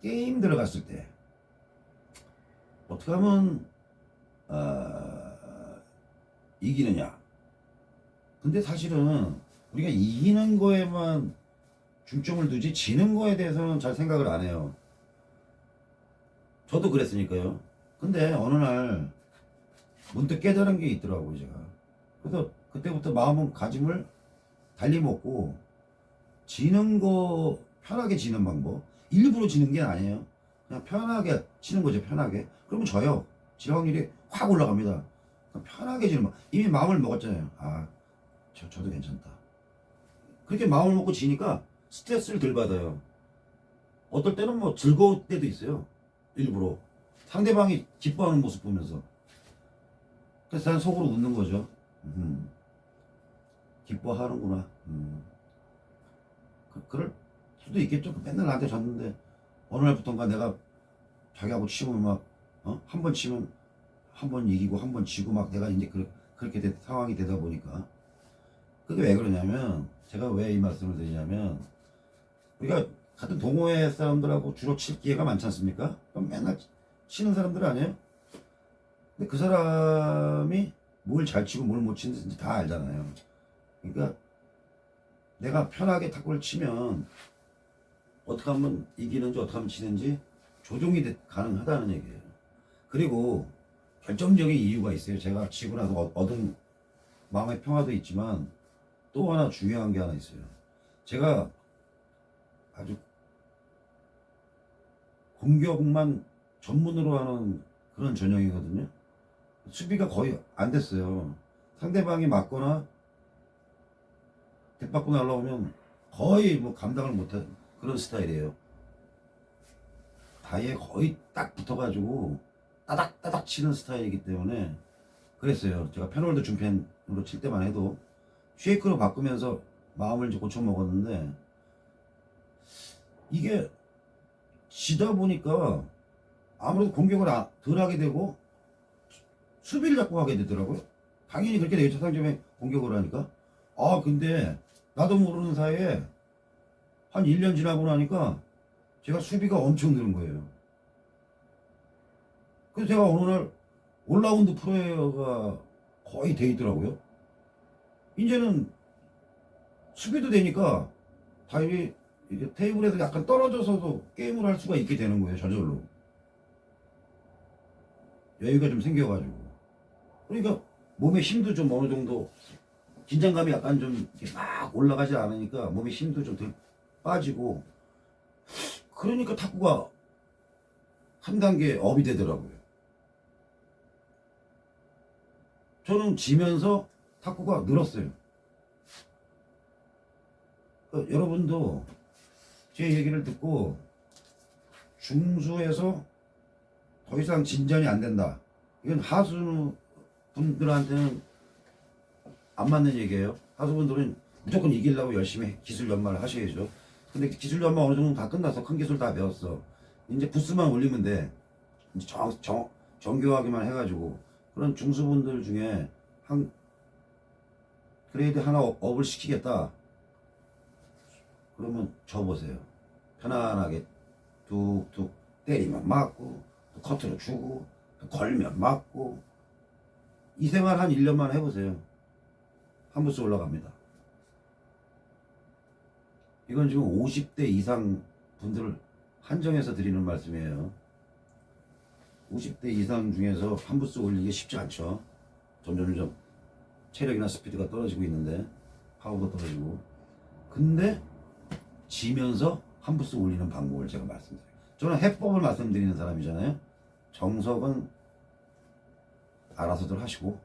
게임 들어갔을 때 어떻게 하면 이기느냐. 근데 사실은 우리가 이기는 거에만 중점을 두지 지는 거에 대해서는 잘 생각을 안 해요. 저도 그랬으니까요. 근데 어느 날 문득 깨달은 게 있더라고요, 제가. 그래서 그때부터 마음가짐을 달리 먹고 지는 거 편하게 지는 방법. 일부러 지는 게 아니에요. 그냥 편하게 치는 거죠, 편하게. 그러면 져요. 질 확률이 확 올라갑니다. 편하게 지는 방. 이미 마음을 먹었잖아요. 아, 저도 괜찮다. 그렇게 마음을 먹고 지니까 스트레스를 덜 받아요. 어떨 때는 뭐 즐거울 때도 있어요. 일부러. 상대방이 기뻐하는 모습 보면서. 그래서 난 속으로 웃는 거죠. 기뻐하는구나. 그럴 수도 있겠죠. 맨날 나한테 졌는데 어느 날부터인가 내가 자기하고 치면 막 한 번 치면 한 번 이기고 한 번 지고 막 내가 이제 그렇게 상황이 되다 보니까 그게 왜 그러냐면 제가 왜 이 말씀을 드리냐면 우리가 같은 동호회 사람들하고 주로 칠 기회가 많지 않습니까? 그럼 맨날 치는 사람들 아니에요? 근데 그 사람이 뭘 잘 치고 뭘 못 치는지 다 알잖아요. 그러니까 내가 편하게 탁구를 치면 어떻게 하면 이기는지 어떻게 하면 지는지 조종이 가능하다는 얘기예요. 그리고 결정적인 이유가 있어요. 제가 치고 나서 얻은 마음의 평화도 있지만 또 하나 중요한 게 하나 있어요. 제가 아주 공격만 전문으로 하는 그런 전형이거든요. 수비가 거의 안 됐어요. 상대방이 맞거나 대받고 날라오면 거의 뭐 감당을 못한 그런 스타일이에요. 다이에 거의 딱 붙어가지고 따닥따닥 치는 스타일이기 때문에 그랬어요. 제가 페놀드 중펜으로 칠 때만 해도 쉐이크로 바꾸면서 마음을 이제 고쳐 먹었는데 이게 지다 보니까 아무래도 공격을 덜 하게 되고 수비를 자꾸 하게 되더라고요. 당연히 그렇게 되겠죠. 상점에 공격을 하니까. 아, 근데 나도 모르는 사이에 한 1년 지나고 나니까 제가 수비가 엄청 느는 거예요. 그래서 제가 어느 날 올라운드 프로가 거의 돼 있더라고요. 이제는 수비도 되니까 다이 이게 테이블에서 약간 떨어져서도 게임을 할 수가 있게 되는 거예요. 저절로. 여유가 좀 생겨가지고. 그러니까 몸에 힘도 좀 어느 정도 긴장감이 약간 좀 이렇게 막 올라가지 않으니까 몸에 힘도 좀 덜 빠지고 그러니까 탁구가 한 단계 업이 되더라고요. 저는 지면서 탁구가 늘었어요. 그러니까 여러분도 제 얘기를 듣고 중수에서 더 이상 진전이 안 된다. 이건 하수 분들한테는 안 맞는 얘기예요. 하수분들은 무조건 이기려고 열심히 기술 연마를 하셔야죠. 근데 기술 연마 어느 정도 다 끝나서 큰 기술 다 배웠어. 이제 부스만 올리면 돼. 이제 정교하게만 해가지고 그런 중수분들 중에 한 그레이드 하나 업을 시키겠다. 그러면 져보세요. 편안하게 툭툭 때리면 맞고 또 커트로 주고 또 걸면 맞고 이 생활 한 1년만 해보세요. 한 부스 올라갑니다. 이건 지금 50대 이상 분들을 한정해서 드리는 말씀이에요. 50대 이상 중에서 한 부스 올리기 쉽지 않죠. 점점 체력이나 스피드가 떨어지고 있는데 파워도 떨어지고 근데 지면서 한 부스 올리는 방법을 제가 말씀드려요. 저는 해법을 말씀드리는 사람이잖아요. 정석은 알아서들 하시고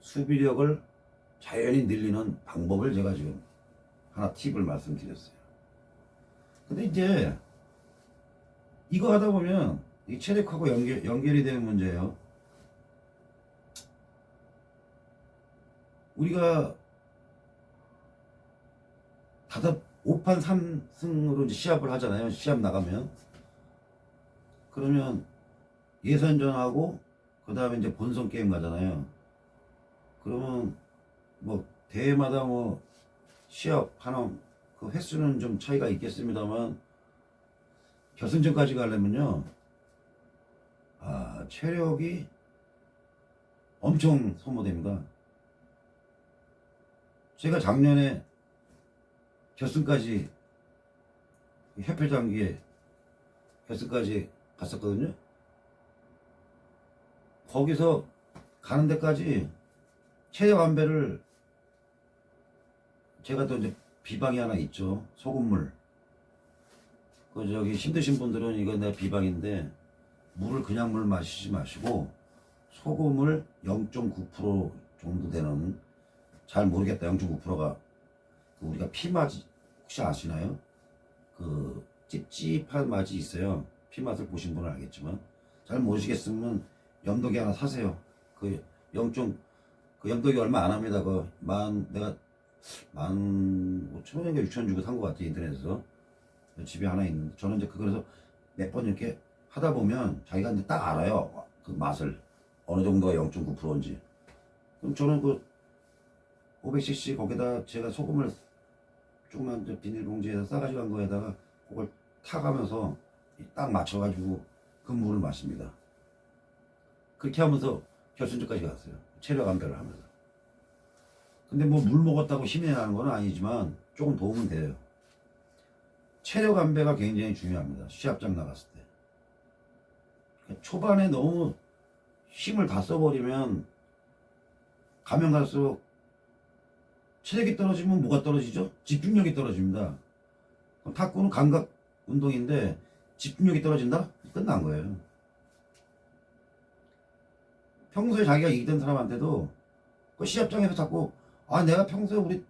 수비력을 자연히 늘리는 방법을 제가 지금 하나 팁을 말씀드렸어요. 근데 이제 이거 하다 보면 이 체력하고 연결이 되는 문제예요. 우리가 다섯 5판 3승으로 이제 시합을 하잖아요. 시합 나가면. 그러면 예선전하고 그 다음에 이제 본선 게임 가잖아요. 그러면 뭐 대회마다 뭐 시합 하나 그 횟수는 좀 차이가 있겠습니다만 결승전까지 가려면요, 체력이 엄청 소모됩니다. 제가 작년에 결승까지, 협회장기에 결승까지 갔었거든요. 거기서 가는 데까지 체력 안배를, 제가 또 이제 비방이 하나 있죠. 소금물. 힘드신 분들은 이거 내 비방인데, 물을 그냥 물 마시지 마시고 소금을 0.9% 정도 되는, 잘 모르겠다, 0.9%가 우리가 피 맛이 혹시 아시나요? 그 찝찝한 맛이 있어요. 피 맛을 보신 분은 알겠지만, 잘 모르시겠으면 염도기 하나 사세요. 그 0. 그 염도기 얼마 안 합니다. 내가 15,000원인가 6,000원 주고 산 것 같아요, 인터넷에서. 집에 하나 있는데, 저는 이제 그거에서 몇 번 이렇게 하다 보면 자기가 이제 딱 알아요. 그 맛을. 어느 정도가 0.9%인지. 그럼 저는 그 500cc 거기다 제가 소금을 조그만 비닐봉지에서 싸가지고 간 거에다가 그걸 타가면서 딱 맞춰가지고 그 물을 마십니다. 그렇게 하면서 결승전까지 갔어요. 체력 안배를 하면서. 근데 뭐 물 먹었다고 힘이 나는 건 아니지만 조금 도움은 돼요. 체력 안배가 굉장히 중요합니다. 시합장 나갔을 때. 초반에 너무 힘을 다 써버리면 가면 갈수록 체력이 떨어지면 뭐가 떨어지죠? 집중력이 떨어집니다. 그럼 탁구는 감각 운동인데 집중력이 떨어진다? 끝난 거예요. 평소에 자기가 이기던 사람한테도 그 시합장에서 자꾸 내가 평소에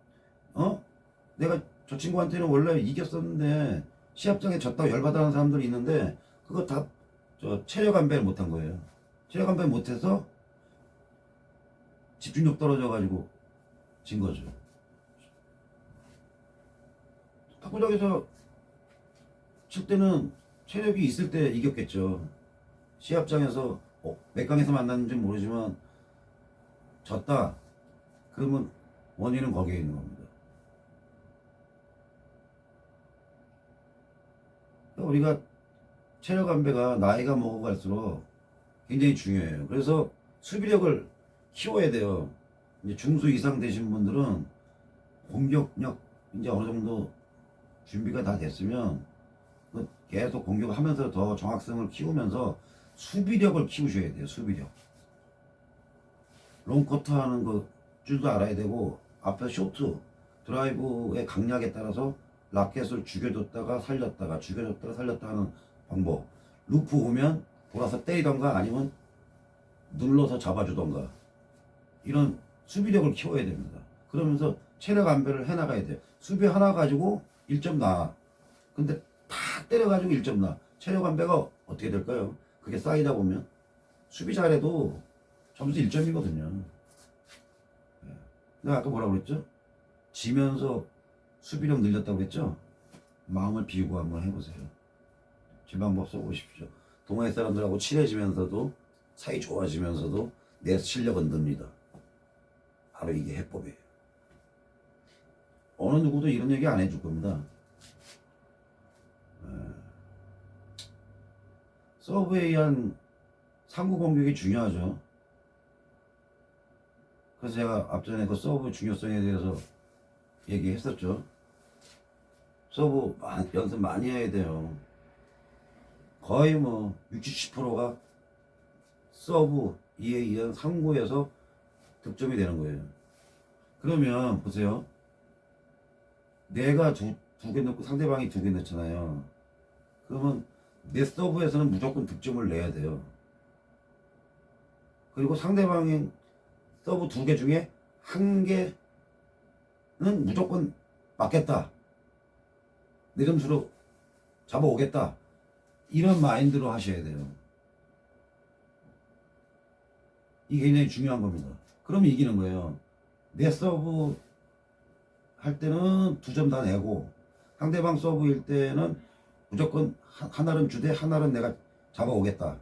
내가 저 친구한테는 원래 이겼었는데 시합장에 졌다고 열받아하는 사람들이 있는데, 그거 다 체력 안배를 못한 거예요. 체력 안배 못해서 집중력 떨어져가지고 진 거죠. 탁구장에서 칠 때는 체력이 있을 때 이겼겠죠. 시합장에서 몇 강에서 만났는지 모르지만 졌다. 그러면 원인은 거기에 있는 겁니다. 우리가 체력 안배가 나이가 먹어갈수록 굉장히 중요해요. 그래서 수비력을 키워야 돼요. 이제 중수 이상 되신 분들은 공격력 이제 어느 정도 준비가 다 됐으면 계속 공격하면서 더 정확성을 키우면서 수비력을 키우셔야 돼요. 수비력. 롱커트 하는 거 줄도 알아야 되고, 앞에 쇼트 드라이브의 강약에 따라서 라켓을 죽여줬다가 살렸다가 죽여줬다가 살렸다 하는 방법. 루프 오면 돌아서 때리던가 아니면 눌러서 잡아주던가, 이런 수비력을 키워야 됩니다. 그러면서 체력 안배를 해나가야 돼요. 수비 하나 가지고 1점 나. 근데 탁 때려가지고 1점 나. 체력 안배가 어떻게 될까요? 그게 쌓이다 보면 수비 잘해도 점수 1점이거든요. 내가 아까 뭐라고 그랬죠? 지면서 수비력 늘렸다고 그랬죠? 마음을 비우고 한번 해보세요. 제 방법 써보십시오. 동호회 사람들하고 친해지면서도, 사이 좋아지면서도 내 실력은 늡니다. 바로 이게 해법이에요. 어느 누구도 이런 얘기 안 해줄 겁니다. 서브에 의한 상구 공격이 중요하죠. 그래서 제가 앞전에 그 서브 중요성에 대해서 얘기했었죠. 서브 연습 많이 해야 돼요. 거의 60, 70%가 서브 이에 의한 상구에서 득점이 되는 거예요. 그러면 보세요. 내가 두 개 넣고 상대방이 2개 넣잖아요. 그러면 내 서브에서는 무조건 득점을 내야 돼요. 그리고 상대방의 서브 2개 중에 1개는 무조건 맞겠다. 내 점수로 잡아오겠다. 이런 마인드로 하셔야 돼요. 이게 굉장히 중요한 겁니다. 그러면 이기는 거예요. 내 서브 할 때는 2점 다 내고, 상대방 서브일 때는 무조건 하나는 주되 하나는 내가 잡아오겠다.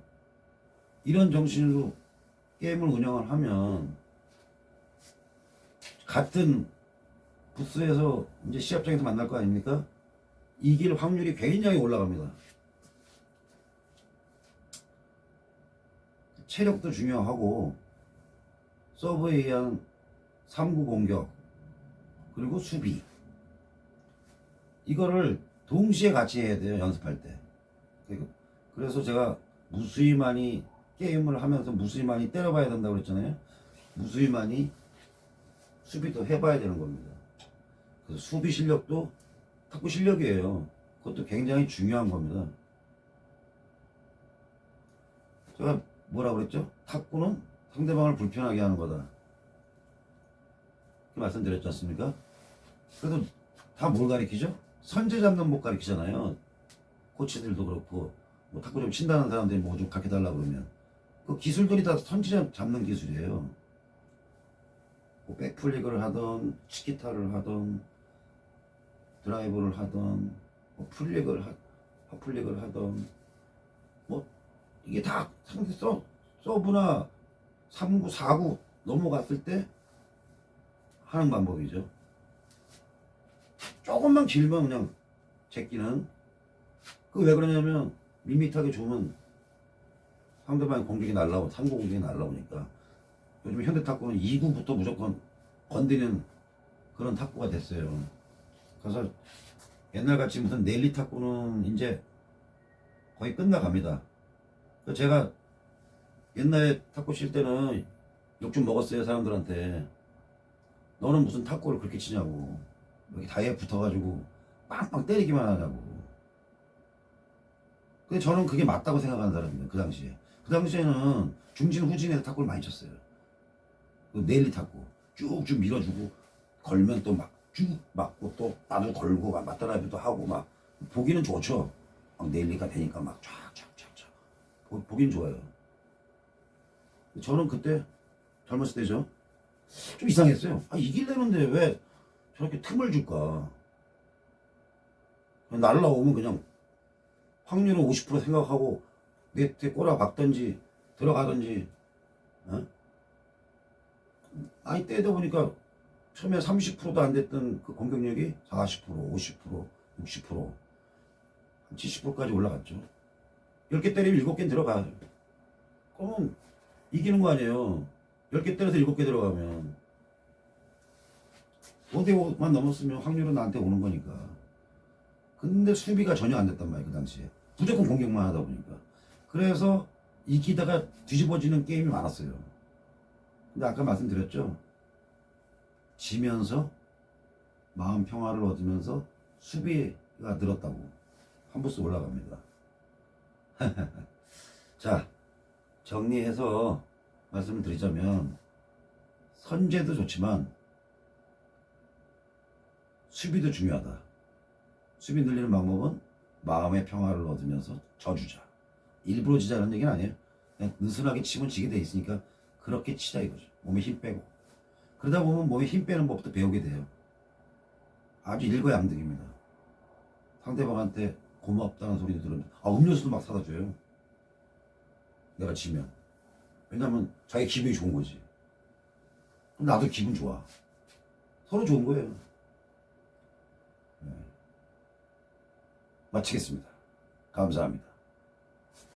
이런 정신으로 게임을 운영을 하면 같은 부스에서 이제 시합장에서 만날 거 아닙니까? 이길 확률이 굉장히 올라갑니다. 체력도 중요하고 서브에 의한 3구 공격 그리고 수비 이거를 동시에 같이 해야 돼요 연습할 때. 그래서 제가 무수히 많이 게임을 하면서 무수히 많이 때려봐야 된다고 그랬잖아요. 무수히 많이 수비도 해봐야 되는 겁니다. 그래서 수비 실력도 탁구 실력이에요. 그것도 굉장히 중요한 겁니다. 제가 뭐라 그랬죠? 탁구는 상대방을 불편하게 하는 거다. 그 말씀드렸지 않습니까? 그래도 다 뭘 가리키죠? 선제 잡는 법 가리키잖아요. 코치들도 그렇고 뭐 탁구 좀 친다는 사람들이 뭐 좀 가르쳐달라 그러면 그 기술들이 다 선제 잡는 기술이에요. 뭐 백플릭을 하던 치키타를 하던 드라이브를 하던 뭐 핫플릭을 하던 뭐 이게 다 상대 서브나 3구 4구 넘어갔을 때 하는 방법이죠. 조금만 길면 그냥 제끼는 그 왜 그러냐면 밋밋하게 주면 상대방의 공격이 날라오고 3구 공격이 날라오니까 요즘 현대 탁구는 2구부터 무조건 건드리는 그런 탁구가 됐어요. 그래서 옛날같이 무슨 넬리 탁구는 이제 거의 끝나갑니다. 제가 옛날에 탁구 칠 때는 욕 좀 먹었어요 사람들한테. 너는 무슨 탁구를 그렇게 치냐고, 여기 다이에 붙어가지고 빵빵 때리기만 하냐고. 근데 저는 그게 맞다고 생각하는 사람입니다. 그 당시에. 그 당시에는 중진 후진에서 탁구를 많이 쳤어요. 그 넬리 탁구 쭉쭉 밀어주고 걸면 또 막 쭉 맞고 또 나도 걸고 막 맞다라비도 하고 막 보기는 좋죠. 막 넬리가 되니까 막 쫙쫙쫙쫙 보기는 좋아요. 저는 그때 젊었을 때죠. 좀 이상했어요. 아, 이기려는데 왜 저렇게 틈을 줄까? 그냥 날라오면 그냥 확률은 50% 생각하고 네트에 꼬라 박던지 들어가던지. 어? 아니 때다 보니까 처음에 30%도 안 됐던 그 공격력이 40%, 50%, 60%, 70%까지 올라갔죠. 10개 때리면 7개 들어가요. 그러면 이기는 거 아니에요. 10개 때려서 7개 들어가면 5대5만 넘었으면 확률은 나한테 오는 거니까. 근데 수비가 전혀 안 됐단 말이에요 그 당시에. 무조건 공격만 하다 보니까. 그래서 이기다가 뒤집어지는 게임이 많았어요. 근데 아까 말씀드렸죠. 지면서 마음 평화를 얻으면서 수비가 늘었다고. 한 부스 올라갑니다. 자, 정리해서 말씀을 드리자면 선제도 좋지만 수비도 중요하다. 수비 늘리는 방법은 마음의 평화를 얻으면서 져주자. 일부러 지자는 얘기는 아니에요. 그냥 느슨하게 치면 지게 돼 있으니까 그렇게 치자 이거죠. 몸에 힘 빼고. 그러다 보면 몸에 힘 빼는 법도 배우게 돼요. 아주 일거양득입니다. 상대방한테 고맙다는 소리도 들으면 음료수도 막 사다 줘요. 내가 지면. 왜냐면 자기 기분이 좋은 거지. 그럼 나도 기분 좋아. 서로 좋은 거예요. 네. 마치겠습니다. 감사합니다.